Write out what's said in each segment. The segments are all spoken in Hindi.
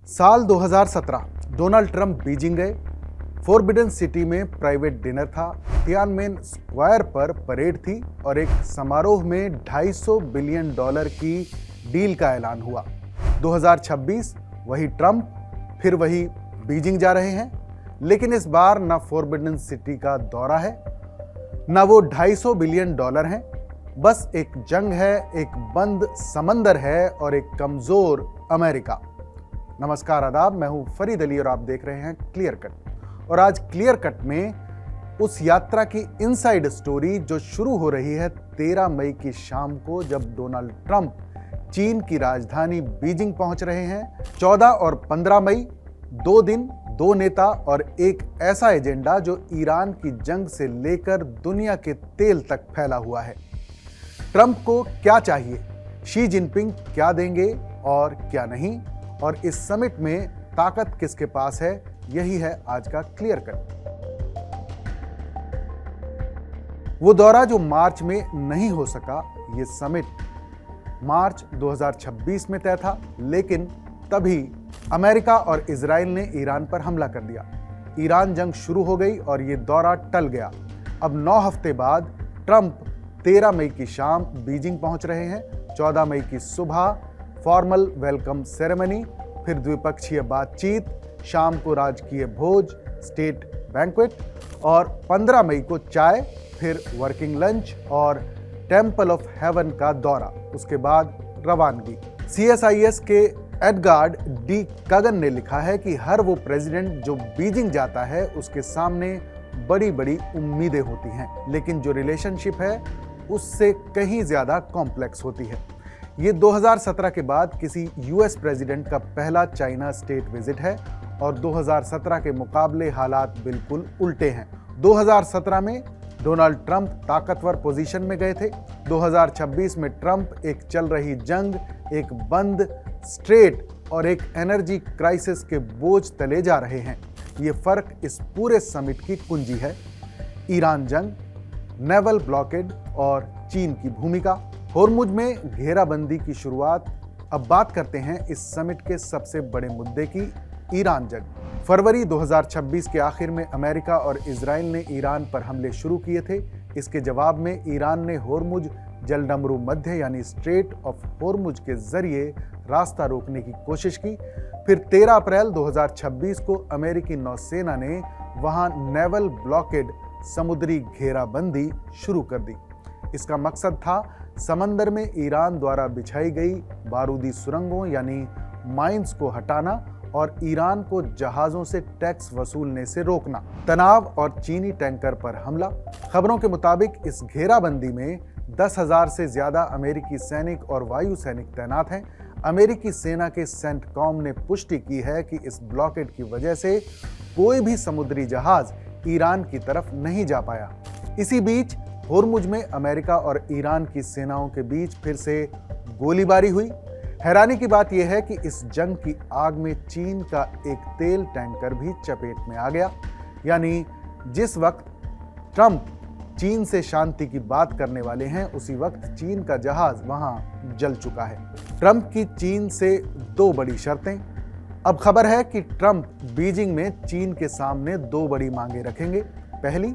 साल 2017 डोनाल्ड ट्रंप बीजिंग गए। फोरबिडन सिटी में प्राइवेट डिनर था, तियानमेन स्क्वायर पर परेड थी और एक समारोह में $250 बिलियन की डील का ऐलान हुआ। 2026 वही ट्रंप फिर वही बीजिंग जा रहे हैं, लेकिन इस बार ना फोरबिडन सिटी का दौरा है, ना वो $250 बिलियन हैं। बस एक जंग है, एक बंद समंदर है और एक कमजोर अमेरिका। नमस्कार, आदाब, मैं हूं फरीद अली और आप देख रहे हैं क्लियर कट। और आज क्लियर कट में उस यात्रा की इनसाइड स्टोरी जो शुरू हो रही है 13 मई की शाम को, जब डोनाल्ड ट्रंप चीन की राजधानी बीजिंग पहुंच रहे हैं। 14 और 15 मई 2 दिन, 2 नेता और एक ऐसा एजेंडा जो ईरान की जंग से लेकर दुनिया के तेल तक फैला हुआ है। ट्रंप को क्या चाहिए, शी जिनपिंग क्या देंगे और क्या नहीं, और इस समिट में ताकत किसके पास है, यही है आज का क्लियर कट। वो दौरा जो मार्च में नहीं हो सका, ये समिट मार्च 2026 में तय था, लेकिन तभी अमेरिका और इजराइल ने ईरान पर हमला कर दिया। ईरान जंग शुरू हो गई और ये दौरा टल गया। अब 9 हफ्ते बाद ट्रंप 13 मई की शाम बीजिंग पहुंच रहे हैं। 14 मई की सुबह फॉर्मल वेलकम सेरेमनी, फिर द्विपक्षीय बातचीत, शाम को राजकीय भोज, स्टेट बैंक्वेट, और 15 मई को चाय, फिर वर्किंग लंच और टेम्पल ऑफ हेवन का दौरा। उसके बाद रवानगी। CSIS के एडगार्ड डी कगन ने लिखा है कि हर वो प्रेसिडेंट जो बीजिंग जाता है उसके सामने बड़ी बड़ी उम्मीदें होती हैं, लेकिन जो रिलेशनशिप है उससे कहीं ज्यादा कॉम्प्लेक्स होती है। ये 2017 के बाद किसी US प्रेसिडेंट का पहला चाइना स्टेट विजिट है और 2017 के मुकाबले हालात बिल्कुल उल्टे हैं। 2017 में डोनाल्ड ट्रंप ताकतवर पोजीशन में गए थे। 2026 में ट्रंप एक चल रही जंग, एक बंद स्ट्रेट और एक एनर्जी क्राइसिस के बोझ तले जा रहे हैं। ये फर्क इस पूरे समिट की कुंजी है। ईरान जंग, नेवल ब्लॉकेड और चीन की भूमिका, होर्मुज में घेराबंदी की शुरुआत। अब बात करते हैं इस समिट के सबसे बड़े मुद्दे की, ईरान जंग। फरवरी 2026 के आखिर में अमेरिका और इजराइल ने ईरान पर हमले शुरू किए थे। इसके जवाब में ईरान ने होर्मुज जलडमरू मध्य यानी स्ट्रेट ऑफ होर्मुज के जरिए रास्ता रोकने की कोशिश की। फिर 13 अप्रैल 2026 को अमेरिकी नौसेना ने वहां नेवल ब्लॉकेड, समुद्री घेराबंदी शुरू कर दी। इसका मकसद था समंदर में ईरान द्वारा बिछाई गई बारूदी सुरंगों यानी माइंस को हटाना और ईरान को जहाजों से टैक्स वसूलने से रोकना। तनाव और चीनी टैंकर पर हमला। खबरों के मुताबिक इस घेराबंदी में 10,000 से ज्यादा अमेरिकी सैनिक और वायु सैनिक तैनात हैं। अमेरिकी सेना के सेंटकॉम ने पुष्टि की है कि इस ब्लॉकेड की वजह से कोई भी समुद्री जहाज ईरान की तरफ नहीं जा पाया। इसी बीच होर्मुज में अमेरिका और ईरान की सेनाओं के बीच फिर से गोलीबारी हुई। हैरानी की बात यह है कि इस जंग की आग में चीन का एक तेल टैंकर भी चपेट में आ गया। यानी जिस वक्त ट्रंप चीन से शांति की बात करने वाले हैं, उसी वक्त चीन का जहाज वहां जल चुका है। ट्रंप की चीन से 2 बड़ी शर्तें। अब खबर है कि ट्रंप बीजिंग में चीन के सामने 2 बड़ी मांगे रखेंगे। पहली,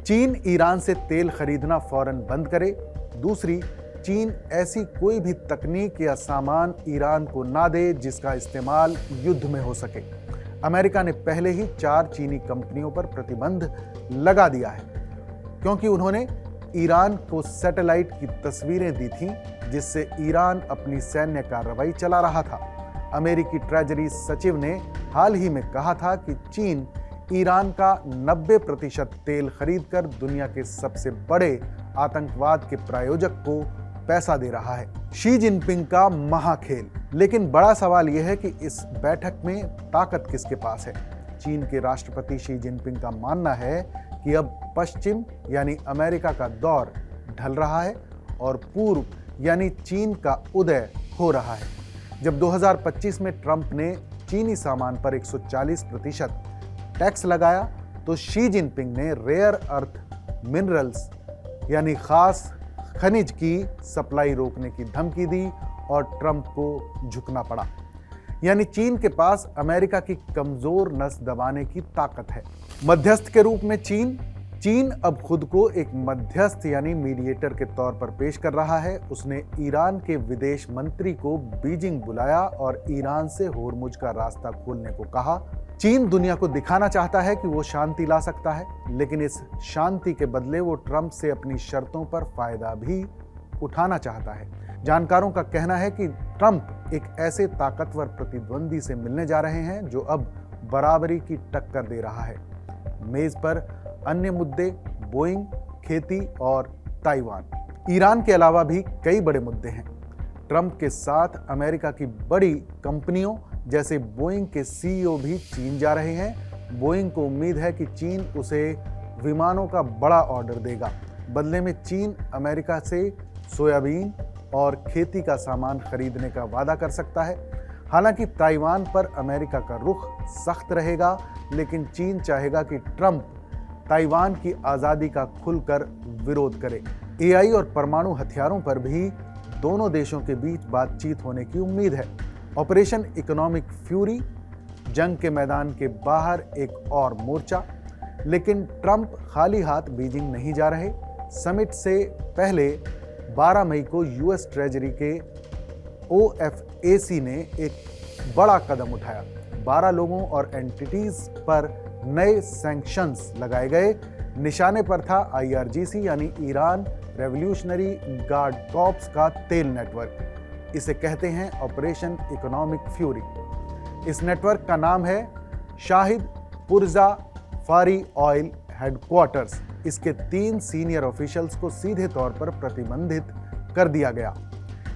चीन ईरान से तेल खरीदना फौरन बंद करे। दूसरी, चीन ऐसी कोई भी तकनीक या सामान ईरान को ना दे जिसका इस्तेमाल युद्ध में हो सके। अमेरिका ने पहले ही 4 चीनी कंपनियों पर प्रतिबंध लगा दिया है, क्योंकि उन्होंने ईरान को सैटेलाइट की तस्वीरें दी थीं जिससे ईरान अपनी सैन्य कार्रवाई चला रहा था। अमेरिकी ट्रेजरी सचिव ने हाल ही में कहा था कि चीन ईरान का 90% तेल खरीदकर दुनिया के सबसे बड़े आतंकवाद के प्रायोजक को पैसा दे रहा है। शी जिनपिंग का महाखेल। लेकिन बड़ा सवाल यह है कि इस बैठक में ताकत किसके पास है। चीन के राष्ट्रपति शी जिनपिंग का मानना है कि अब पश्चिम यानी अमेरिका का दौर ढल रहा है और पूर्व यानी चीन का उदय हो रहा है। जब 2025 में ट्रंप ने चीनी सामान पर 140% टैक्स लगाया, तो शी जिनपिंग ने रेयर अर्थ मिनरल्स यानी खास खनिज की सप्लाई रोकने की धमकी दी और ट्रंप को झुकना पड़ा। यानी चीन के पास अमेरिका की कमजोर नस दबाने की ताकत है। मध्यस्थ के रूप में चीन अब खुद को एक मध्यस्थ यानी मीडिएटर के तौर पर पेश कर रहा है। उसने ईरान के विदेश मंत्री को बीजिंग बुलाया और ईरान से होर्मुज का रास्ता खोलने को कहा। चीन दुनिया को दिखाना चाहता है कि वो शांति ला सकता है, लेकिन इस शांति के बदले वो ट्रंप से अपनी शर्तों पर फायदा भी उठाना चाहता है। जानकारों का कहना है कि ट्रंप एक ऐसे ताकतवर प्रतिद्वंदी से मिलने जा रहे हैं जो अब बराबरी की टक्कर दे रहा है। मेज पर अन्य मुद्दे बोइंग, खेती और ताइवान। ईरान के अलावा भी कई बड़े मुद्दे हैं। ट्रंप के साथ अमेरिका की बड़ी कंपनियों जैसे बोइंग के सीईओ भी चीन जा रहे हैं। बोइंग को उम्मीद है कि चीन उसे विमानों का बड़ा ऑर्डर देगा। बदले में चीन अमेरिका से सोयाबीन और खेती का सामान खरीदने का वादा कर सकता है। हालांकि ताइवान पर अमेरिका का रुख सख्त रहेगा, लेकिन चीन चाहेगा कि ट्रंप ताइवान की आज़ादी का खुलकर विरोध करे। एआई और परमाणु हथियारों पर भी दोनों देशों के बीच बातचीत होने की उम्मीद है। ऑपरेशन इकोनॉमिक फ्यूरी, जंग के मैदान के बाहर एक और मोर्चा। लेकिन ट्रंप खाली हाथ बीजिंग नहीं जा रहे। समिट से पहले 12 मई को यूएस ट्रेजरी के OFAC ने एक बड़ा कदम उठाया। 12 लोगों और एंटिटीज पर नए सैंक्शंस लगाए गए। निशाने पर था IRGC यानी ईरान रेवोल्यूशनरी गार्ड कॉर्प्स का तेल नेटवर्क। इसे कहते हैं ऑपरेशन इकोनॉमिक फ्यूरी। इस नेटवर्क का नाम है शाहिद पुरजा फारी ऑयल हेडक्वार्टर्स। इसके 3 सीनियर ऑफिशियल्स को सीधे तौर पर प्रतिबंधित कर दिया गया।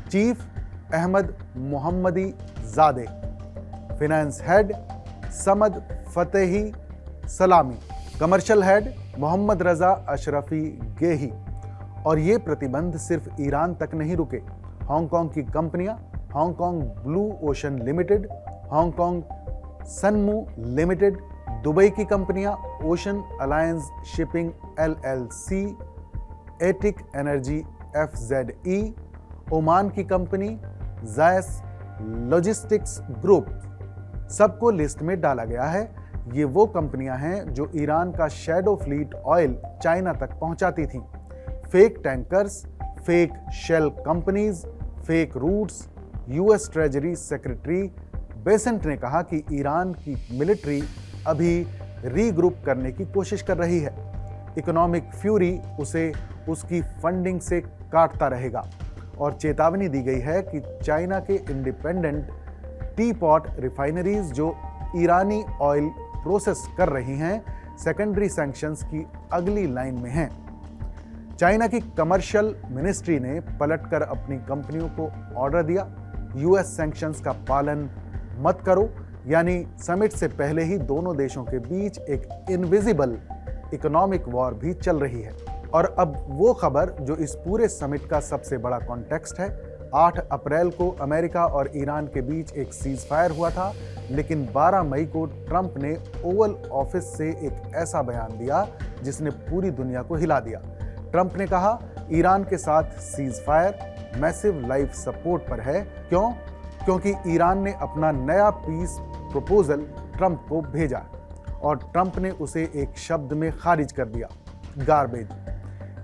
चीफ अहमद मोहम्मदी ज़ादे, फिनेंस हेड समद फतेही सलामी, कमर्शियल हेड मोहम्मद रजा अशरफी गेही। और ये प्रतिबंध सिर्फ ईरान तक नहीं रुके। हांगकांग की कंपनियां, Hong Kong blue ocean limited, Hong Kong Sanmu limited, Dubai की कंपनियां ओशन अलायंस शिपिंग LLC, एटिक एनर्जी FZE, ओमान की कंपनी जायस लॉजिस्टिक्स ग्रुप, सबको लिस्ट में डाला गया है। ये वो कंपनियां हैं जो ईरान का शैडो फ्लीट ऑयल चाइना तक पहुंचाती थीं। Fake tankers, fake shell companies, fake routes. US treasury secretary Bessent ने कहा कि ईरान की मिलिट्री अभी रीग्रुप करने की कोशिश कर रही है। इकोनॉमिक फ्यूरी उसे उसकी फंडिंग से काटता रहेगा। और चेतावनी दी गई है कि चाइना के इंडिपेंडेंट टी पॉट रिफाइनरीज जो ईरानी ऑयल प्रोसेस कर रही हैं, सेकेंडरी सैंक्शंस की अगली लाइन में हैं। चाइना की कमर्शियल मिनिस्ट्री ने पलटकर अपनी कंपनियों को ऑर्डर दिया, यूएस सैंक्शंस का पालन मत करो। यानी समिट से पहले ही दोनों देशों के बीच एक इनविजिबल इकोनॉमिक वॉर भी चल रही है। और अब वो खबर जो इस पूरे समिट का सबसे बड़ा कॉन्टेक्स्ट है। 8 अप्रैल को अमेरिका और ईरान के बीच एक सीज फायर हुआ था, लेकिन 12 मई को ट्रंप ने ओवल ऑफिस से एक ऐसा बयान दिया जिसने पूरी दुनिया को हिला दिया। ट्रंप ने कहा ईरान के साथ cease fire massive life support पर है। क्यों? क्योंकि ईरान ने अपना नया पीस प्रपोजल ट्रंप को भेजा और ट्रंप ने उसे एक शब्द में खारिज कर दिया, गार्बेज।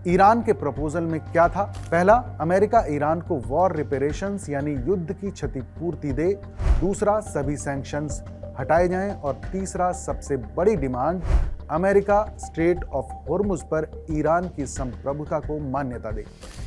ईरान के प्रपोजल में क्या था? पहला, अमेरिका ईरान को वॉर रिपेरेशंस यानी युद्ध की क्षतिपूर्ति दे। दूसरा, सभी सैंक्शंस हटाए जाएं। और तीसरा, सबसे बड़ी demand, America straight of Hormuz पर ईरान की संप्रभुता को मान्यता दे।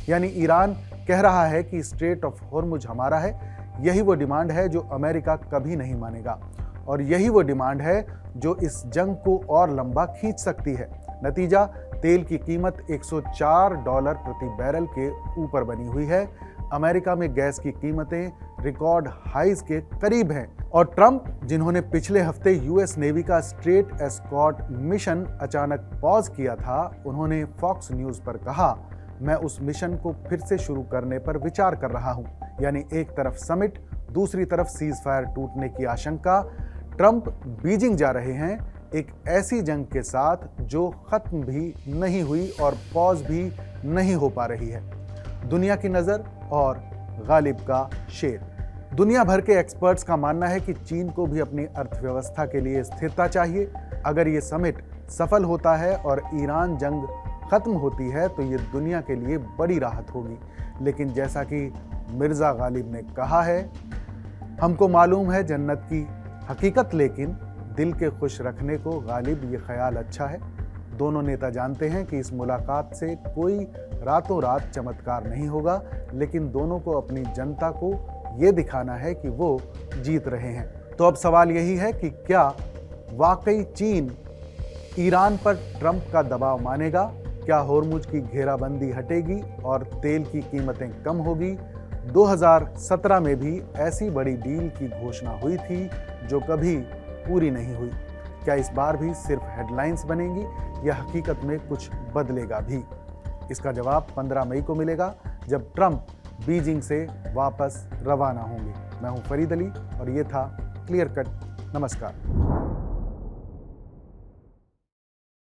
यानी ईरान कह रहा है कि स्ट्रेट ऑफ होर्मुज हमारा है। यही वो डिमांड है जो अमेरिका कभी नहीं मानेगा और यही वो डिमांड है जो इस जंग को और लंबा खींच सकती है। नतीजा, तेल की कीमत $104 प्रति बैरल के ऊपर बनी हुई है। अमेरिका में गैस की कीमतें रिकॉर्ड हाइज के करीब हैं। और ट्रंप, जिन्होंने पिछले हफ्ते यूएस नेवी का स्ट्रेट एस्कॉर्ट मिशन अचानक पॉज किया था, उन्होंने फॉक्स न्यूज पर कहा, मैं उस मिशन को फिर से शुरू करने पर विचार कर रहा हूं। यानी एक तरफ समिट, दूसरी तरफ सीज फायर टूटने की आशंका। ट्रंप बीजिंग जा रहे हैं एक ऐसी जंग के साथ जो खत्म भी नहीं हुई और पॉज भी नहीं हो पा रही है। दुनिया की नजर और गालिब का शेर। दुनिया भर के एक्सपर्ट्स का मानना है कि चीन को भी अपनी अर्थव्यवस्था के लिए स्थिरता चाहिए। अगर ये समिट सफल होता है और ईरान जंग खत्म होती है तो ये दुनिया के लिए बड़ी राहत होगी। लेकिन जैसा कि मिर्जा गालिब ने कहा है, हमको मालूम है जन्नत की हकीकत, लेकिन दिल के खुश रखने को गालिब ये ख्याल अच्छा है। दोनों नेता जानते हैं कि इस मुलाकात से कोई रातों रात चमत्कार नहीं होगा, लेकिन दोनों को अपनी जनता को ये दिखाना है कि वो जीत रहे हैं। तो अब सवाल यही है कि क्या वाकई चीन ईरान पर ट्रंप का दबाव मानेगा? क्या होर्मुज की घेराबंदी हटेगी और तेल की कीमतें कम होगी? 2017 में भी ऐसी बड़ी डील की घोषणा हुई थी जो कभी पूरी नहीं हुई। क्या इस बार भी सिर्फ हेडलाइंस बनेंगी या हकीकत में कुछ बदलेगा भी? इसका जवाब 15 मई को मिलेगा जब ट्रंप बीजिंग से वापस रवाना होंगे। मैं हूं फरीद अली और ये था क्लियर कट। नमस्कार।